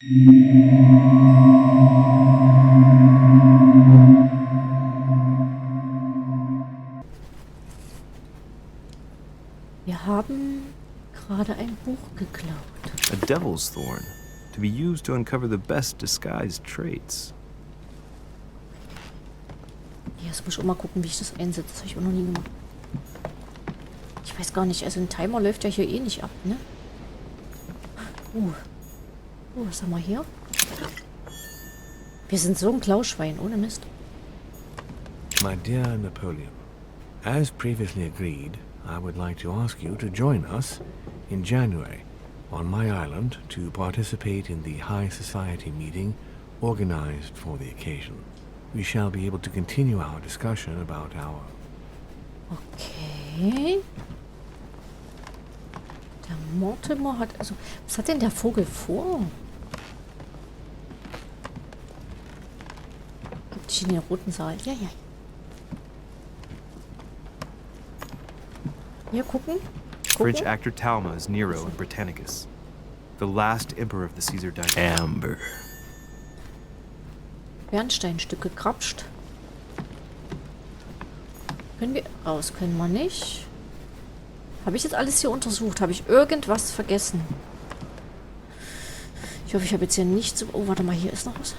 Wir haben gerade ein Buch geklaut. A devil's thorn, to be used to uncover the best disguised traits. Jetzt muss ich auch mal gucken, wie ich das einsetze. Das habe ich auch noch nie gemacht. Ich weiß gar nicht, also ein Timer läuft ja hier eh nicht ab, ne? Was haben wir hier? Wir sind so ein Klauschwein, ohne Mist. My dear Napoleon, as previously agreed, I would like to ask you to join us in January on my island to participate in the High Society meeting organized for the occasion. We shall be able to continue our discussion about our... Okay. Der Mortimer hat also... Was hat denn der Vogel vor? Gibt dich in den roten Saal. Ja. Hier, gucken. French actor Talma is Nero in Britannicus, the last emperor of the Caesar dynasty. Amber. Bernsteinstücke gekrapscht. Können wir... Raus können wir nicht. Habe ich jetzt alles hier untersucht? Habe ich irgendwas vergessen? Ich hoffe, ich habe jetzt hier nichts... Oh, warte mal, hier ist noch was.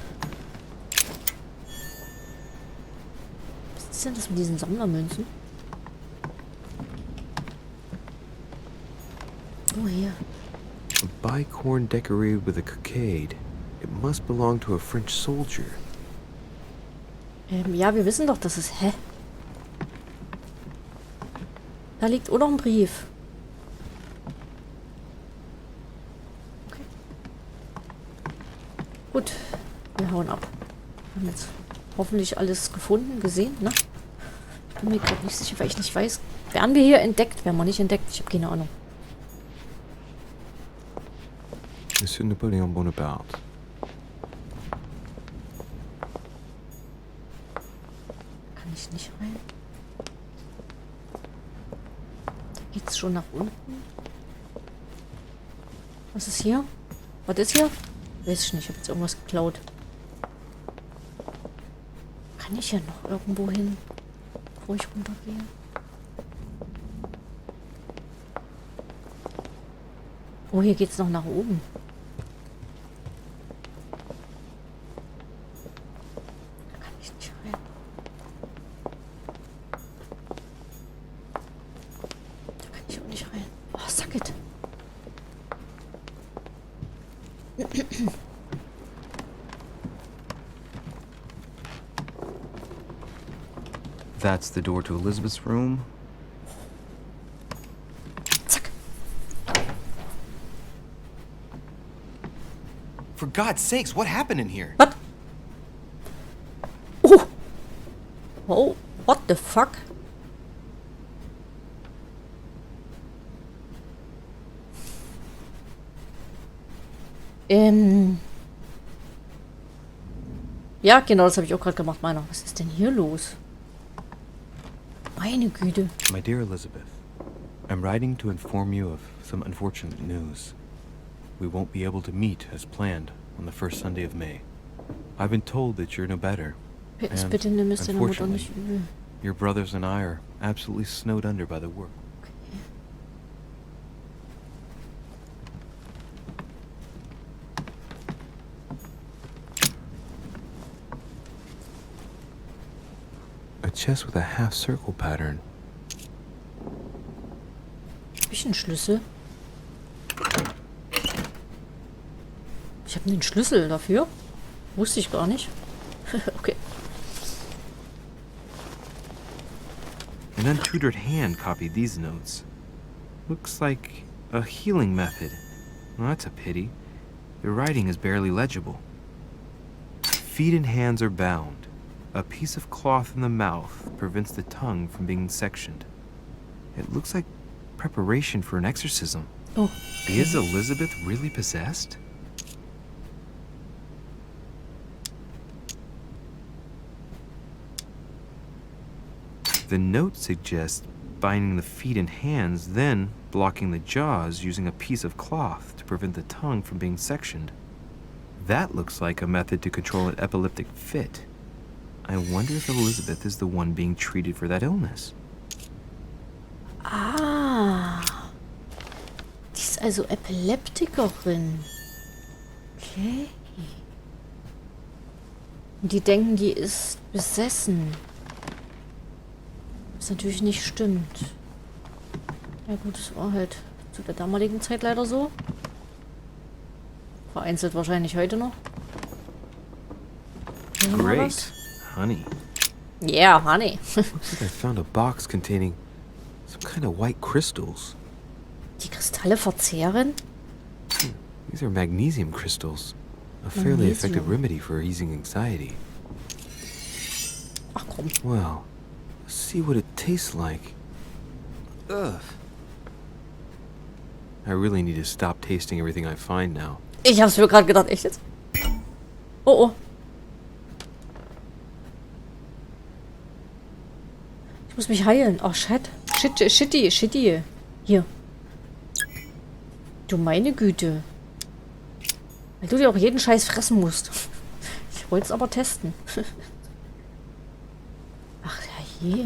Was ist denn das mit diesen Sammlermünzen? Oh, hier. A bicorn decorated with a cockade. It must belong to a French soldier. Ja, wir wissen doch, dass es... Hä? Da liegt auch noch ein Brief. Okay. Gut, wir hauen ab. Wir haben jetzt hoffentlich alles gefunden, gesehen, ne? Ich bin mir gerade nicht sicher, weil ich nicht weiß. Werden wir hier entdeckt? Werden wir nicht entdeckt? Ich habe keine Ahnung. Monsieur Napoleon Bonaparte. Kann ich nicht rein? Da geht's schon nach unten. Was ist hier? Was ist hier? Weiß ich nicht, ich habe jetzt irgendwas geklaut. Kann ich hier noch irgendwo hin, bevor ich runtergehe? Oh, hier geht's noch nach oben. Da kann ich nicht rein. Da kann ich auch nicht rein. Oh, suck it. That's the door to Elizabeth's room. Zack. For God's sakes, what happened in here? Was? Oh. Oh, what the fuck? Ja, genau, das habe ich auch gerade gemacht, meiner. Was ist denn hier los? Meine Güte. My dear Elizabeth, I'm writing to inform you of some unfortunate news. We won't be able to meet as planned on the first Sunday of May. I've been told that you're no better. Jetzt bitte nimm es deiner Mutter nicht übel. Your brothers and I are absolutely snowed under by the work. A chest with a half-circle pattern. Hab ich einen Schlüssel? Ich habe einen Schlüssel dafür. Wusste ich gar nicht. Okay. An untutored hand copied these notes. Looks like a healing method. Well, that's a pity. The writing is barely legible. Feet and hands are bound. A piece of cloth in the mouth prevents the tongue from being sectioned. It looks like preparation for an exorcism. Oh. Is Elizabeth really possessed? The note suggests binding the feet and hands, then blocking the jaws using a piece of cloth to prevent the tongue from being sectioned. That looks like a method to control an epileptic fit. I wonder if Elizabeth is the one being treated for that illness. Ah. Die ist also Epileptikerin. Okay. Und die denken, die ist besessen. Was natürlich nicht stimmt. Ja gut, das war halt zu der damaligen Zeit leider so. Vereinzelt wahrscheinlich heute noch. Great. Honey. Yeah, honey. Looks like I found a box containing some kind of white crystals. Die Kristalle verzehren? These are magnesium crystals. A fairly effective remedy for easing anxiety. Ach komm. Well, let's see what it tastes like. Ugh. I really need to stop tasting everything I find now. Ich hab's mir gerade gedacht, echt jetzt? Oh, oh. Ich muss mich heilen. Ach, Shitty. Hier. Du meine Güte. Weil du dir auch jeden Scheiß fressen musst. Ich wollte es aber testen. Ach ja, je.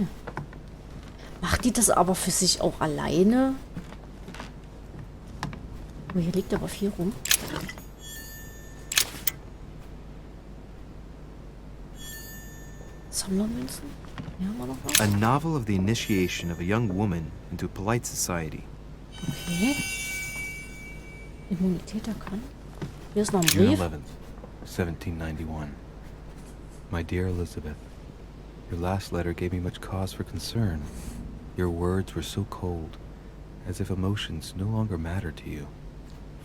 Macht die das aber für sich auch alleine? Oh, hier liegt aber viel rum. Sammlermünzen? Hier haben wir noch was. A novel of the initiation of a young woman into polite society. Okay. Immunität erkannt. Hier ist noch ein June Brief. 11th, 1791. My dear Elizabeth, your last letter gave me much cause for concern. Your words were so cold, as if emotions no longer matter to you.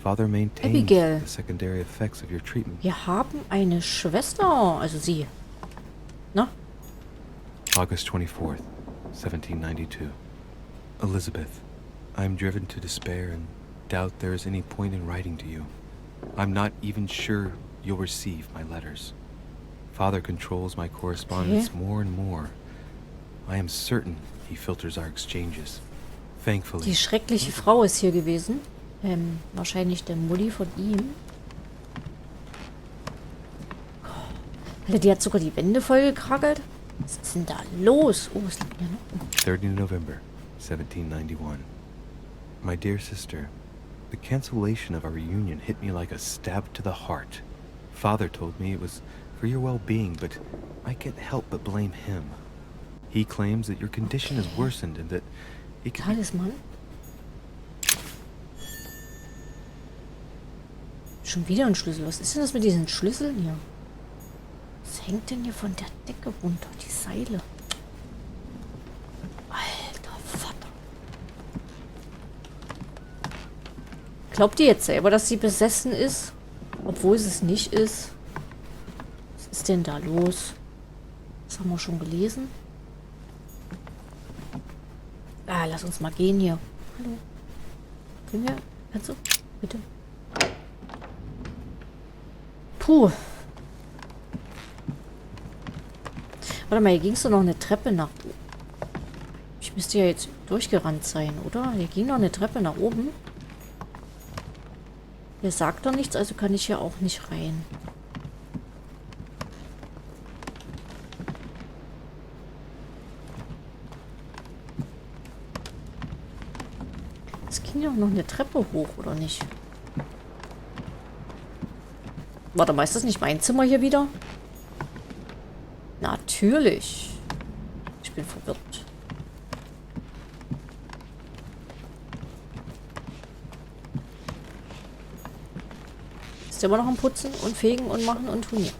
Father maintains Abigail. the secondary effects of your treatment. Wir haben eine Schwester. Also sie. Na? August 24th, 1792. Elizabeth, I am driven to despair and doubt there is any point in writing to you. I'm not even sure you'll receive my letters. Father controls my correspondence more and more. I am certain he filters our exchanges. Thankfully. Die schreckliche Frau ist hier gewesen. Wahrscheinlich der Mutti von ihm. Alter, die hat sogar die Wände voll gekrackelt. Was ist denn da los? Oh, was liegt hier noch? 30 November, 1791. My dear sister, the cancellation of our reunion hit me like a stab to the heart. Father told me it was for your well-being, but I can't help but blame him. He claims that your condition has worsened and that it can be... Talisman? Schon wieder ein Schlüssel. Was ist denn das mit diesen Schlüsseln hier? Was hängt denn hier von der Decke runter? Die Seile. Alter Vater. Glaubt ihr jetzt selber, dass sie besessen ist? Obwohl sie es nicht ist? Was ist denn da los? Das haben wir schon gelesen. Ah, lass uns mal gehen hier. Hallo. Können wir? Kannst du? Bitte. Puh. Warte mal, hier ging es doch noch eine Treppe nach oben. Ich müsste ja jetzt durchgerannt sein, oder? Hier ging noch eine Treppe nach oben. Hier sagt doch nichts, also kann ich hier auch nicht rein. Es ging ja noch eine Treppe hoch, oder nicht? Warte mal, ist das nicht mein Zimmer hier wieder? Natürlich. Ich bin verwirrt. Ist immer noch am Putzen und Fegen und Machen und Tun hier.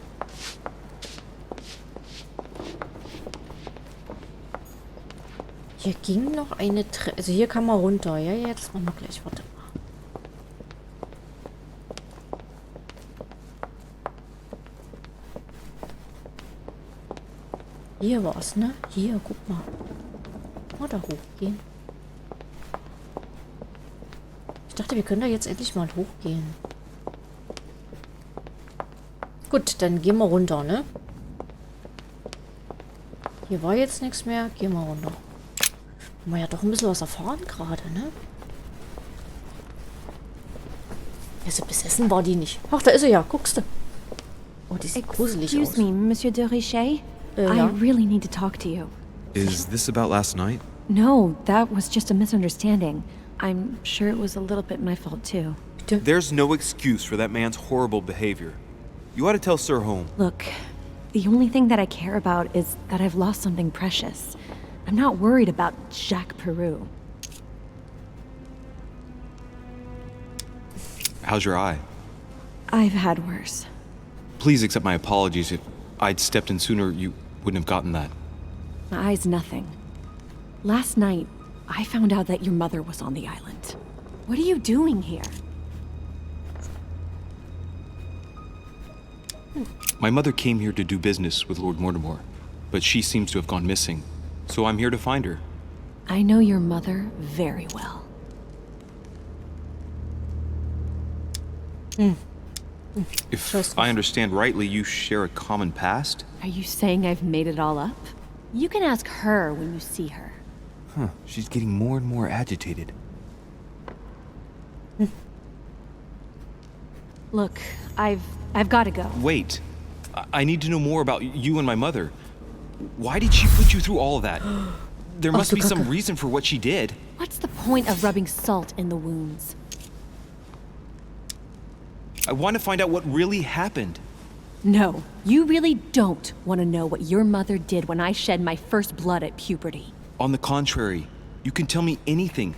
Hier ging noch eine Treppe. Also hier kann man runter. Ja, jetzt machen wir gleich. Warte mal. Hier war's, ne? Hier, guck mal. Mal da hochgehen. Ich dachte, wir können da jetzt endlich mal hochgehen. Gut, dann gehen wir runter, ne? Hier war jetzt nichts mehr. Gehen wir runter. Haben wir ja doch ein bisschen was erfahren gerade, ne? Ja, so besessen war die nicht. Ach, da ist sie ja. Guckst du. Oh, die sieht gruselig Excuse aus. me, Monsieur de Richet? I ja. really need to talk to you. Is this about last night? No, that was just a misunderstanding. I'm sure it was a little bit my fault, too. There's no excuse for that man's horrible behavior. You ought to tell Sir Home. Look, the only thing that I care about is that I've lost something precious. I'm not worried about Jacques Peru. How's your eye? I've had worse. Please accept my apologies. If I'd stepped in sooner, you wouldn't have gotten that. My eye's nothing. Last night, I found out that your mother was on the island. What are you doing here? My mother came here to do business with Lord Mortimer, but she seems to have gone missing. So I'm here to find her. I know your mother very well. If I understand rightly, you share a common past? Are you saying I've made it all up? You can ask her when you see her. Huh. She's getting more and more agitated. Look, I've got to go. Wait. I need to know more about you and my mother. Why did she put you through all of that? There must du be some Kacke. reason for what she did. What's the point of rubbing salt in the wounds? I want to find out what really happened. No, you really don't want to know what your mother did when I shed my first blood at puberty. On the contrary, you can tell me anything.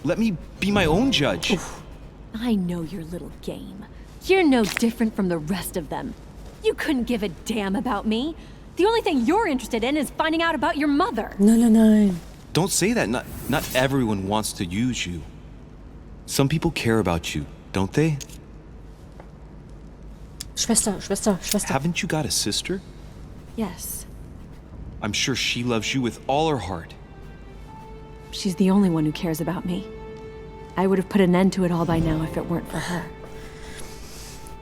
Let me be my own judge. I know your little game. You're no different from the rest of them. You couldn't give a damn about me. The only thing you're interested in is finding out about your mother. Nein, nein, nein. Don't say that. Not everyone wants to use you. Some people care about you, don't they? Schwester. Haven't you got a sister? Yes, I'm sure she loves you with all her heart. she's the only one who cares about me. I would have put an end to it all by now if it weren't for her.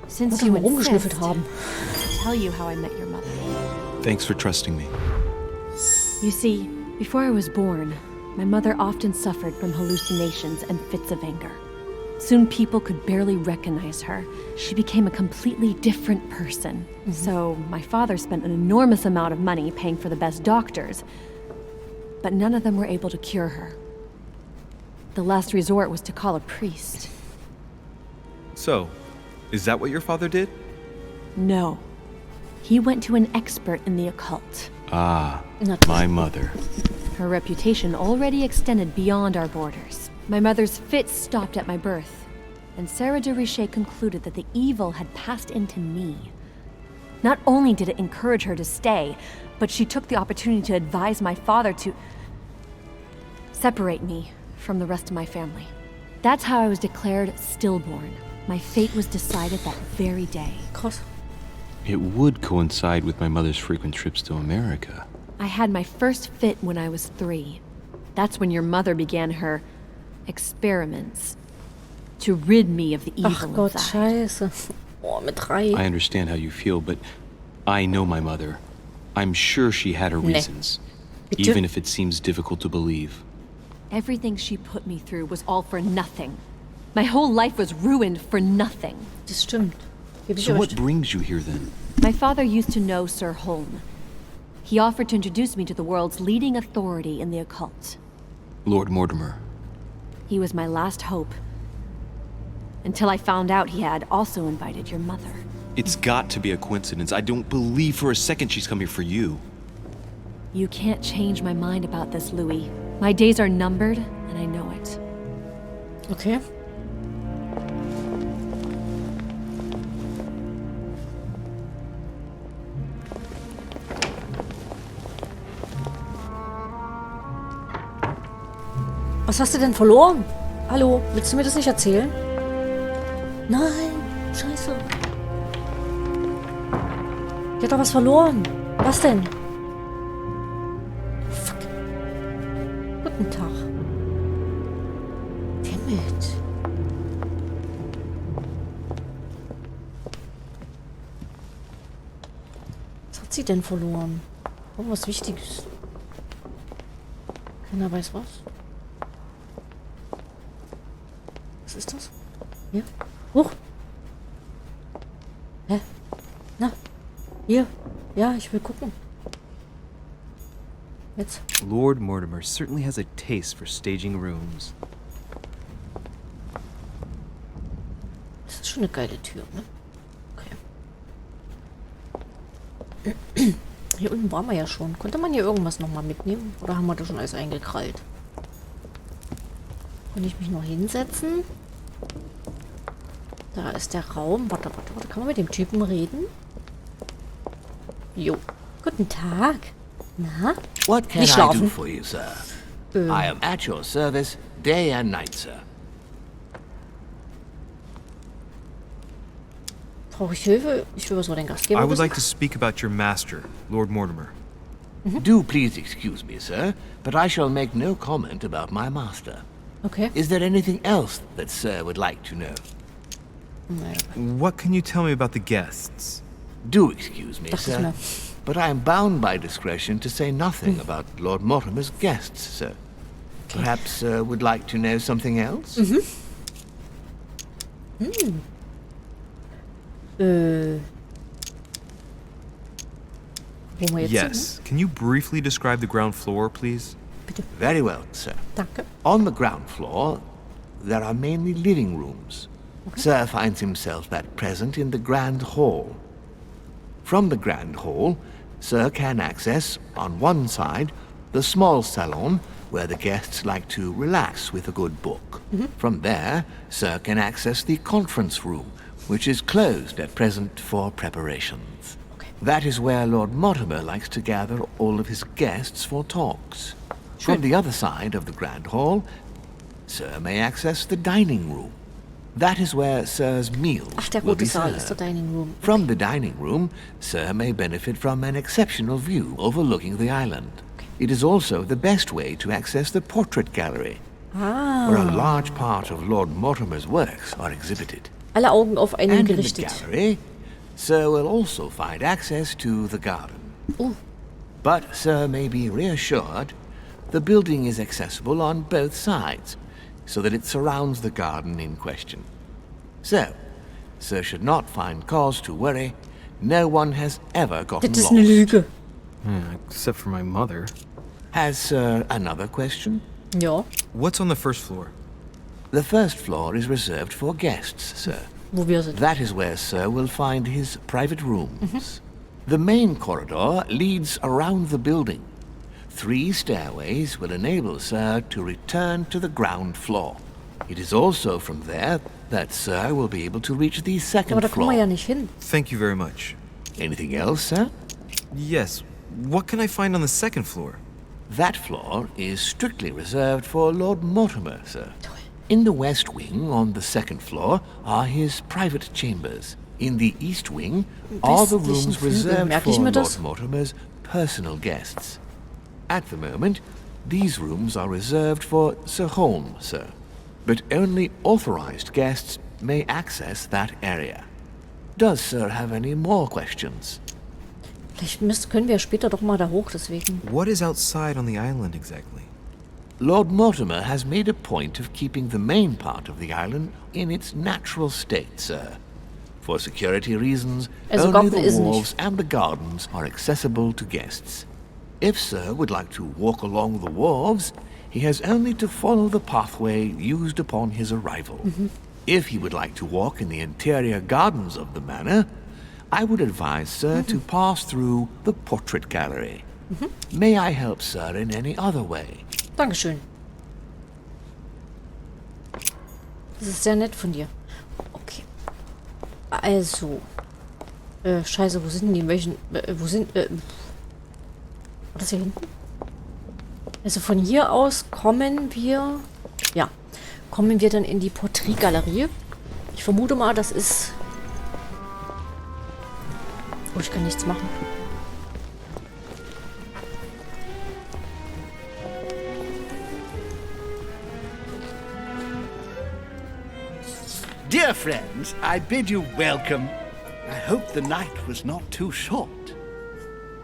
Since you Muss er insist, rumgeschnüffelt haben. I'll tell you how I met your mother. Thanks for trusting me. You see, before I was born, my mother often suffered from hallucinations and fits of anger. Soon people could barely recognize her. She became a completely different person. So my father spent an enormous amount of money paying for the best doctors, but none of them were able to cure her. The last resort was to call a priest. So, is that what your father did? No. He went to an expert in the occult. Ah, Natürlich. my mother. Her reputation already extended beyond our borders. My mother's fits stopped at my birth, and Sarah de Richet concluded that the evil had passed into me. Not only did it encourage her to stay, but she took the opportunity to advise my father to separate me from the rest of my family. That's how I was declared stillborn. My fate was decided that very day. Krass. It would coincide with my mother's frequent trips to America. I had my first fit when I was 3. That's when your mother began her experiments to rid me of the Ach evil Gott, inside. scheiße. Oh, mit 3. I understand how you feel, but I know my mother. I'm sure she had her Nee. reasons, Bitte? even if it seems difficult to believe. Everything she put me through was all for nothing. My whole life was ruined for nothing. Das stimmt. Gebe ich So euch. what brings you here then? My father used to know Sir Holm. He offered to introduce me to the world's leading authority in the occult. Lord Mortimer. He was my last hope. Until I found out he had also invited your mother. It's got to be a coincidence. I don't believe for a second she's come here for you. You can't change my mind about this, Louis. My days are numbered, and I know it. Okay. Was hast du denn verloren? Hallo, willst du mir das nicht erzählen? Nein, scheiße. Ich hab doch was verloren. Was denn? Fuck. Guten Tag. Dammit. Was hat sie denn verloren? Oh, was Wichtiges. Keiner weiß was. Was ist das? Hier? Hoch! Hä? Na? Hier. Ja, ich will gucken. Jetzt. Lord Mortimer certainly has a taste for staging rooms. Das ist schon eine geile Tür, ne? Okay. Hier unten waren wir ja schon. Konnte man hier irgendwas nochmal mitnehmen? Oder haben wir da schon alles eingekrallt? Konnte ich mich noch hinsetzen? Da ist der Raum. Warte. Kann man mit dem Typen reden? Jo. Guten Tag. Na? What can Nicht I do schlafen. for you, sir? I am at your service day and night, sir. Brauche ich Hilfe? Ich will was über den Gastgeber I would wissen. like to speak about your master, Lord Mortimer. Do please excuse me, sir, but I shall make no comment about my master. Okay. Is there anything else that sir would like to know? What can you tell me about the guests? Do excuse me, Dachte ich sir, mir. but I am bound by discretion to say nothing about Lord Mortimer's guests, sir. Perhaps sir would like to know something else? Wo wir jetzt Yes. Can you briefly describe the ground floor, please? Very well, sir. sind? Danke. On the ground floor, there are mainly living rooms. Sir finds himself at present in the Grand Hall. From the Grand Hall, Sir can access, on one side, the small salon, where the guests like to relax with a good book. From there, Sir can access the conference room, which is closed at present for preparations. Okay. That is where Lord Mortimer likes to gather all of his guests for talks. From the other side of the Grand Hall, Sir may access the dining room. That is where Sir's meals Ach, der will rote be Saal ist der served. Dining Room. From the dining room, Sir may benefit from an exceptional view overlooking the island. It is also the best way to access the portrait gallery, where a large part of Lord Mortimer's works are exhibited. Alle Augen auf einen And in the gerichtet. gallery, Sir will also find access to the garden. Oh, But Sir may be reassured the building is accessible on both sides, so that it surrounds the garden in question. So, Sir should not find cause to worry. No one has ever gotten das ist lost. eine Lüge. Except for my mother. Has Sir another question? Ja. What's on the first floor? The first floor is reserved for guests, sir. Wo wir sind. That is where Sir will find his private rooms. The main corridor leads around the building. 3 stairways will enable Sir to return to the ground floor. It is also from there that Sir will be able to reach the Aber second da kommen floor. wir ja nicht hin. Thank you very much. Anything else, sir? Yes. What can I find on the second floor? That floor is strictly reserved for Lord Mortimer, sir. In the west wing, on the second floor, are his private chambers. In the east wing are the Westlichen rooms Flügel. reserved Merke for ich mir Lord das? Mortimer's personal guests. At the moment, these rooms are reserved for Sir Holm, sir. But only authorized guests may access that area. Does Sir have any more questions? Vielleicht können wir später doch mal da hoch, deswegen. What is outside on the island exactly? Lord Mortimer has made a point of keeping the main part of the island in its natural state, sir. For security reasons, Also only Garten the ist nicht. wharves and the gardens are accessible to guests. If Sir would like to walk along the wharves, he has only to follow the pathway used upon his arrival. If he would like to walk in the interior gardens of the manor, I would advise Sir to pass through the portrait gallery. May I help Sir in any other way? Dankeschön. Das ist sehr nett von dir. Okay. Also. Scheiße, wo sind denn die? Welchen. Wo sind. War das hier hinten? Also von hier aus kommen wir. Ja. Kommen wir dann in die Porträtgalerie. Ich vermute mal, das ist. Oh, ich kann nichts machen. Dear friends, I bid you welcome. I hope the night was not too short.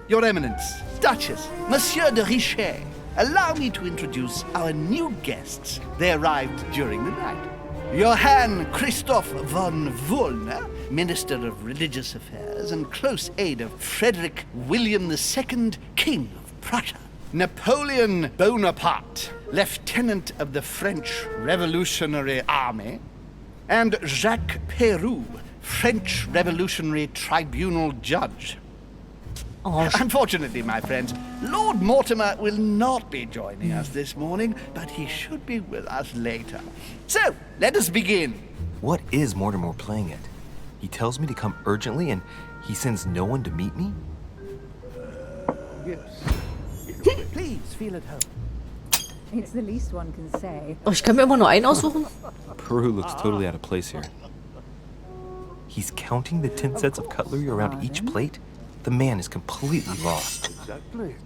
Your Eminence, Duchess, Monsieur de Richet, allow me to introduce our new guests. They arrived during the night. Johann Christoph von Wollner, Minister of Religious Affairs. advisors and close aide of Frederick William II, King of Prussia. Napoleon Bonaparte, Lieutenant of the French Revolutionary Army. And Jacques Peroux, French Revolutionary Tribunal Judge. Oh, Unfortunately, my friends, Lord Mortimer will not be joining us this morning, but he should be with us later. So, let us begin. What is Mortimer playing at? He tells me to come urgently and he sends no one to meet me? Please feel at home. It's the least one can say. oh, ich kann mir immer nur einen aussuchen. Peru looks totally out of place here. He's counting the 10 sets of cutlery around each plate? The man is completely lost. Exactly.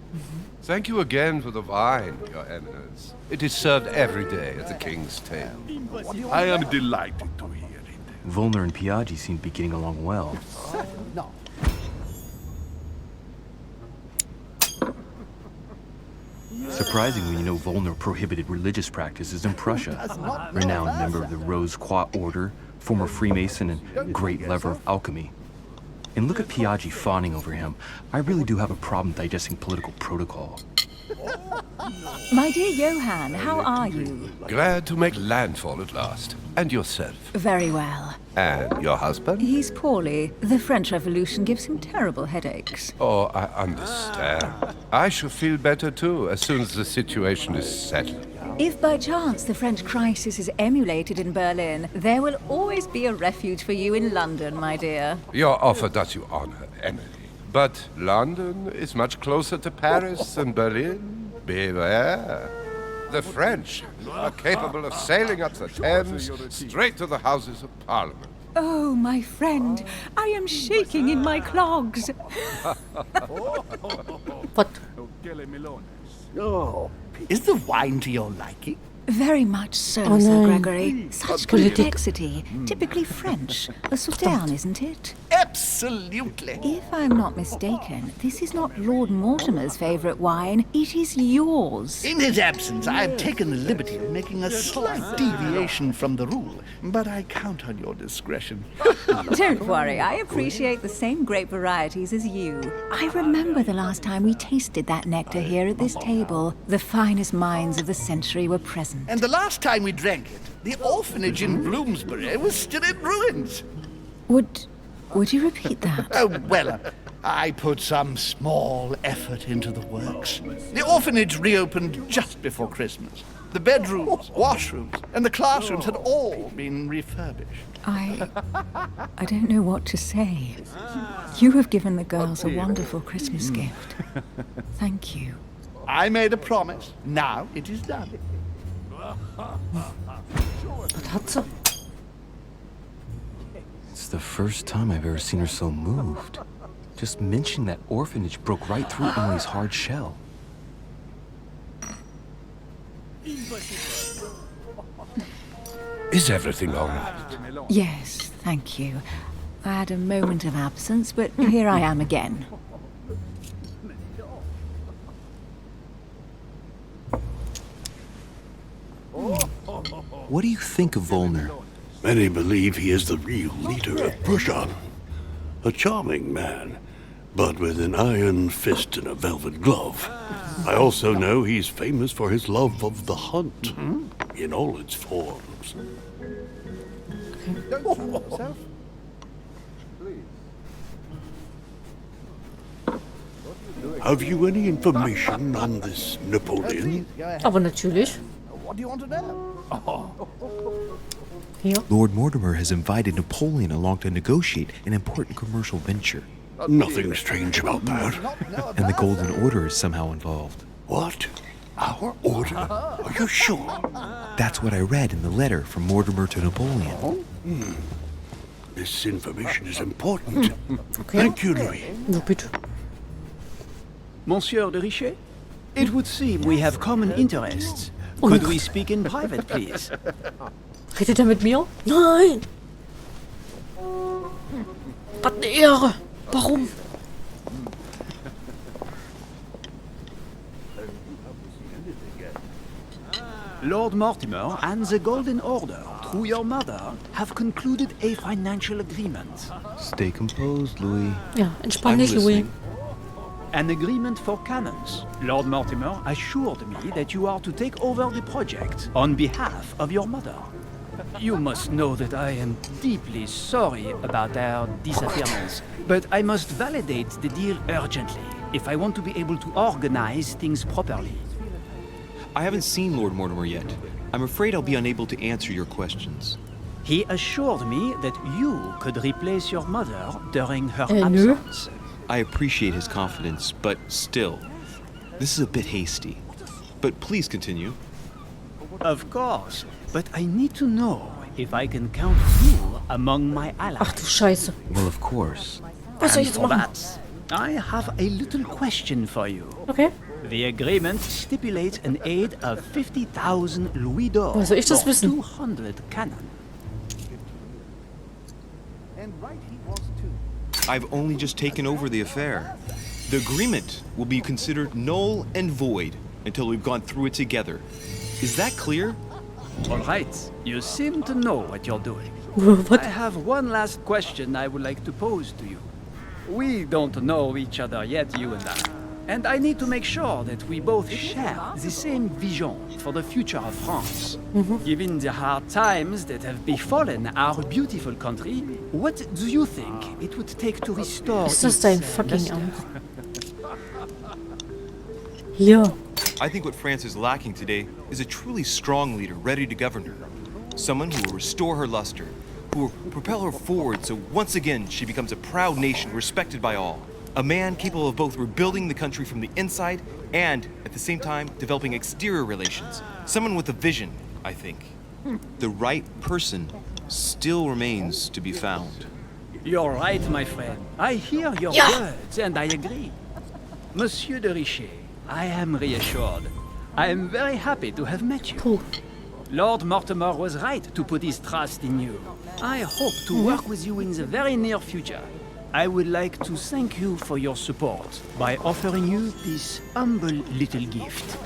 Thank you again for the wine, Your Eminence. It is served every day at the king's table. I am delighted to hear it. Volner and Piaggi seem to be getting along well. No. Surprisingly, Volner prohibited religious practices in Prussia. Renowned member of the Rose Croix Order, former Freemason, and great lover of alchemy. And look at Piaggi fawning over him. I really do have a problem digesting political protocol. My dear Johann, how are you? Glad to make landfall at last. And yourself? Very well. And your husband? He's poorly. The French Revolution gives him terrible headaches. Oh, I understand. I shall feel better too as soon as the situation is settled. If by chance the French crisis is emulated in Berlin, there will always be a refuge for you in London, my dear. Your offer does you honor, Emily. But London is much closer to Paris than Berlin. Beware. The French are capable of sailing up the Thames straight to the Houses of Parliament. Oh, my friend, I am shaking in my clogs. What? Oh, is the wine to your liking? Very much so, Oh, Sir no. Gregory. Such complexity. Typically French. A Sauternes, isn't it? Absolutely. If I'm not mistaken, this is not Lord Mortimer's favourite wine. It is yours. In his absence, I have taken the liberty of making a slight deviation from the rule, but I count on your discretion. Don't worry, I appreciate the same grape varieties as you. I remember the last time we tasted that nectar here at this table. The finest minds of the century were present. And the last time we drank it, the orphanage in Bloomsbury was still in ruins. Would you repeat that? Oh, well, I put some small effort into the works. The orphanage reopened just before Christmas. The bedrooms, washrooms, and the classrooms had all been refurbished. I don't know what to say. You have given the girls a wonderful Christmas gift. Thank you. I made a promise. Now it is done. Was hat sie? It's the first time I've ever seen her so moved. Just mentioning that orphanage broke right through Emily's hard shell. Is everything all right? Yes, thank you. I had a moment of absence, but here I am again. What do you think of Volner? Many believe he is the real leader of Prussia. A charming man, but with an iron fist and a velvet glove. I also know he's famous for his love of the hunt, in all its forms. Have you any information on this Napoleon? Aber natürlich. What do you want to know? Hier. Lord Mortimer has invited Napoleon along to negotiate an important commercial venture. Nothing strange about that. And the Golden Order is somehow involved. What? Our order? Are you sure? That's what I read in the letter from Mortimer to Napoleon. This information is important. Okay. Thank you, Louis. Ja, bitte. Monsieur de Richet? It would seem we have common interests. Could we speak in private, please? Redet er mit mir? Nein! Was eine Ehre! Warum? Lord Mortimer and the Golden Order, through your mother, have concluded a financial agreement. Stay composed, Louis. Ja, entspann I'm dich, Louis. listening. An agreement for cannons. Lord Mortimer assured me that you are to take over the project on behalf of your mother. You must know that I am deeply sorry about our disappearance, but I must validate the deal urgently if I want to be able to organize things properly. I haven't seen Lord Mortimer yet. I'm afraid I'll be unable to answer your questions. He assured me that you could replace your mother during her Nö. absence. I appreciate his confidence, but still, this is a bit hasty. But please continue. Of course, but I need to know if I can count you among my allies. Ach du Scheiße. Well, of course. Was soll ich And jetzt for machen? that, I have a little question for you. Okay. The agreement stipulates an aid of 50,000 louis d'or Woher soll ich das for wissen? 200 cannon. I've only just taken over the affair. The agreement will be considered null and void until we've gone through it together. Is that clear? All right, you seem to know what you're doing. What? I have one last question I would like to pose to you. We don't know each other yet, you and I. And I need to make sure that we both share the same vision for the future of France. Given the hard times that have befallen our beautiful country, what do you think it would take to restore Ist das its dein fucking luster? Ernst? Hier. I think what France is lacking today is a truly strong leader ready to govern her. Someone who will restore her luster, who will propel her forward so once again she becomes a proud nation respected by all. A man capable of both rebuilding the country from the inside and, at the same time, developing exterior relations. Someone with a vision, I think. The right person still remains to be found. You're right, my friend. I hear your Ja. words and I agree. Monsieur de Richet, I am reassured. I am very happy to have met you. Puh. Lord Mortimer was right to put his trust in you. I hope to work with you in the very near future. I would like to thank you for your support by offering you this humble little gift.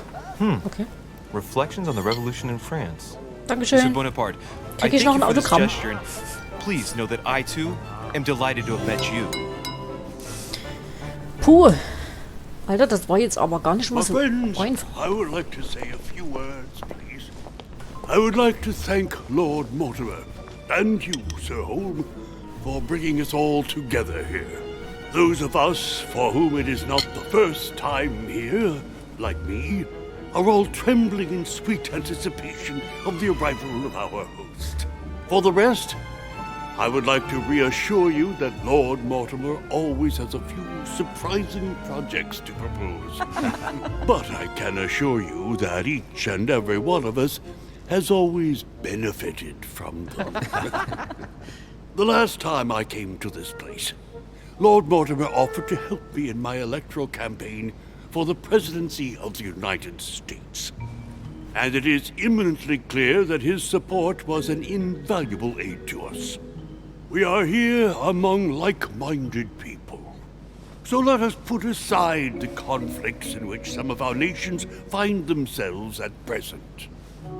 Okay. Reflections on the Revolution in France. Mr. Dankeschön. Bonaparte, I Krieg ich thank noch you ein for this Autogramm? gesture and please know that I too am delighted to have met you. Puh. Alter, das war jetzt aber gar nicht mal My so friends, einfach. I would like to say a few words, please. I would like to thank Lord Mortimer and you, Sir Holm, for bringing us all together here. Those of us for whom it is not the first time here, like me, are all trembling in sweet anticipation of the arrival of our host. For the rest, I would like to reassure you that Lord Mortimer always has a few surprising projects to propose. But I can assure you that each and every one of us has always benefited from them. The last time I came to this place, Lord Mortimer offered to help me in my electoral campaign for the presidency of the United States. And it is imminently clear that his support was an invaluable aid to us. We are here among like-minded people. So let us put aside the conflicts in which some of our nations find themselves at present.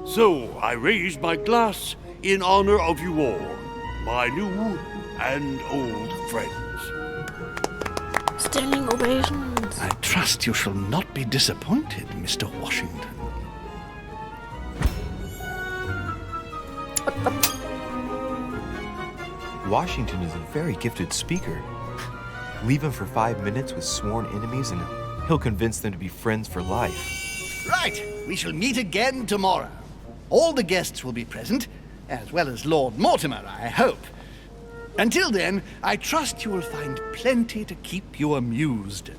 So I raise my glass in honor of you all, my new and old friends. Standing ovations. I trust you shall not be disappointed, Mr. Washington. Washington is a very gifted speaker. Leave him for 5 minutes with sworn enemies and he'll convince them to be friends for life. Right, we shall meet again tomorrow. All the guests will be present, as well as Lord Mortimer, I hope. Until then, I trust you will find plenty to keep you amused.